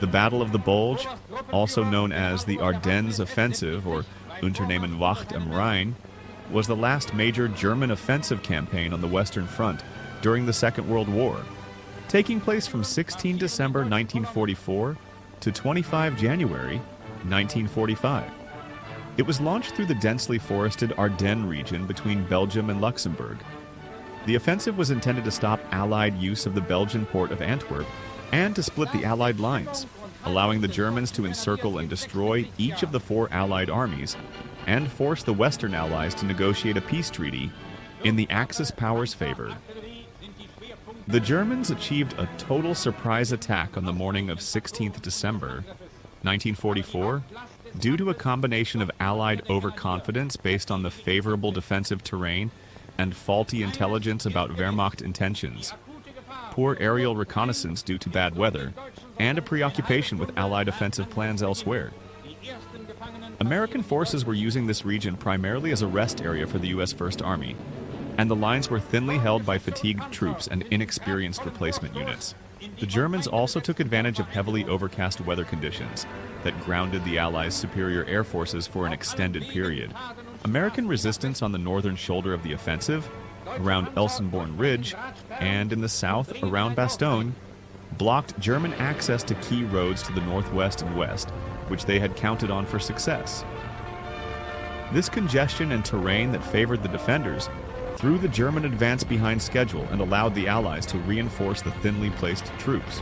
The Battle of the Bulge, also known as the Ardennes Offensive or Unternehmen Wacht am Rhein, was the last major German offensive campaign on the Western Front during the Second World War, taking place from 16 December 1944 to 25 January 1945. It was launched through the densely forested Ardennes region between Belgium and Luxembourg. The offensive was intended to stop Allied use of the Belgian port of Antwerp and to split the Allied lines, allowing the Germans to encircle and destroy each of the 4 Allied armies and force the Western Allies to negotiate a peace treaty in the Axis powers' favor. The Germans achieved a total surprise attack on the morning of 16th December 1944 due to a combination of Allied overconfidence based on the favorable defensive terrain and faulty intelligence about Wehrmacht intentions, poor aerial reconnaissance due to bad weather, and a preoccupation with Allied offensive plans elsewhere. American forces were using this region primarily as a rest area for the U.S. First Army, and the lines were thinly held by fatigued troops and inexperienced replacement units. The Germans also took advantage of heavily overcast weather conditions that grounded the Allies' superior air forces for an extended period. American resistance on the northern shoulder of the offensive, around Elsenborn Ridge, and in the south around Bastogne, blocked German access to key roads to the northwest and west, which they had counted on for success. This congestion and terrain that favored the defenders threw the German advance behind schedule and allowed the Allies to reinforce the thinly placed troops.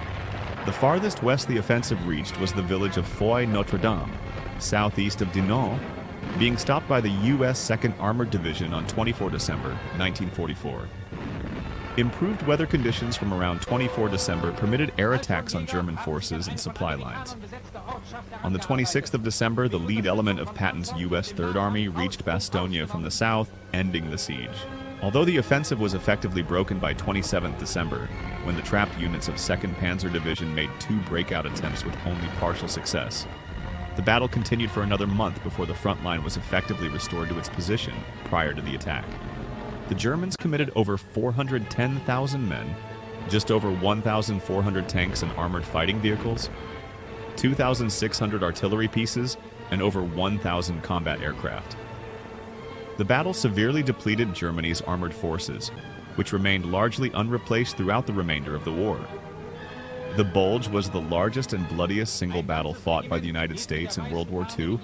The farthest west the offensive reached was the village of Foy-Notre-Dame, southeast of Dinant, being stopped by the U.S. 2nd Armored Division on 24 December 1944. Improved weather conditions from around 24 December permitted air attacks on German forces and supply lines. On the 26th of December, the lead element of Patton's U.S. Third Army reached Bastogne from the south, ending the siege. Although the offensive was effectively broken by 27th December, when the trapped units of 2nd Panzer Division made 2 breakout attempts with only partial success, the battle continued for another month before the front line was effectively restored to its position prior to the attack. The Germans committed over 410,000 men, just over 1,400 tanks and armored fighting vehicles, 2,600 artillery pieces, and over 1,000 combat aircraft. The battle severely depleted Germany's armored forces, which remained largely unreplaced throughout the remainder of the war. The Bulge was the largest and bloodiest single battle fought by the United States in World War II,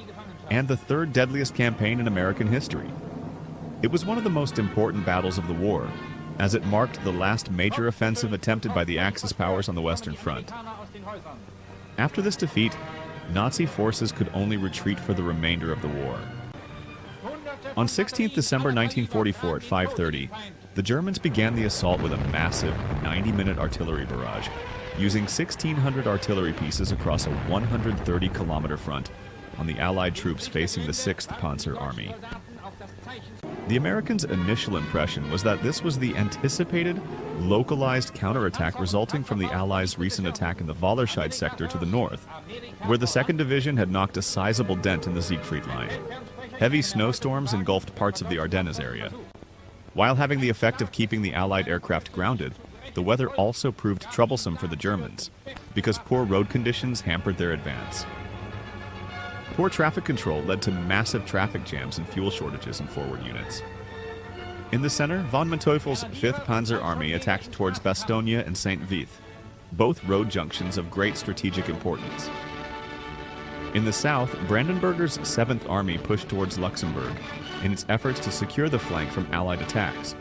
and the 3rd deadliest campaign in American history. It was one of the most important battles of the war, as it marked the last major offensive attempted by the Axis powers on the Western Front. After this defeat, Nazi forces could only retreat for the remainder of the war. On 16th December 1944 at 5:30, the Germans began the assault with a massive 90-minute artillery barrage, using 1,600 artillery pieces across a 130-kilometer front on the Allied troops facing the 6th Panzer Army. The Americans' initial impression was that this was the anticipated, localized counterattack resulting from the Allies' recent attack in the Wallerscheid sector to the north, where the 2nd Division had knocked a sizable dent in the Siegfried Line. Heavy snowstorms engulfed parts of the Ardennes area. While having the effect of keeping the Allied aircraft grounded, the weather also proved troublesome for the Germans, because poor road conditions hampered their advance. Poor traffic control led to massive traffic jams and fuel shortages in forward units. In the center, von Manteuffel's 5th Panzer Army attacked towards Bastogne and Saint-Vith, both road junctions of great strategic importance. In the south, Brandenburger's 7th Army pushed towards Luxembourg in its efforts to secure the flank from Allied attacks.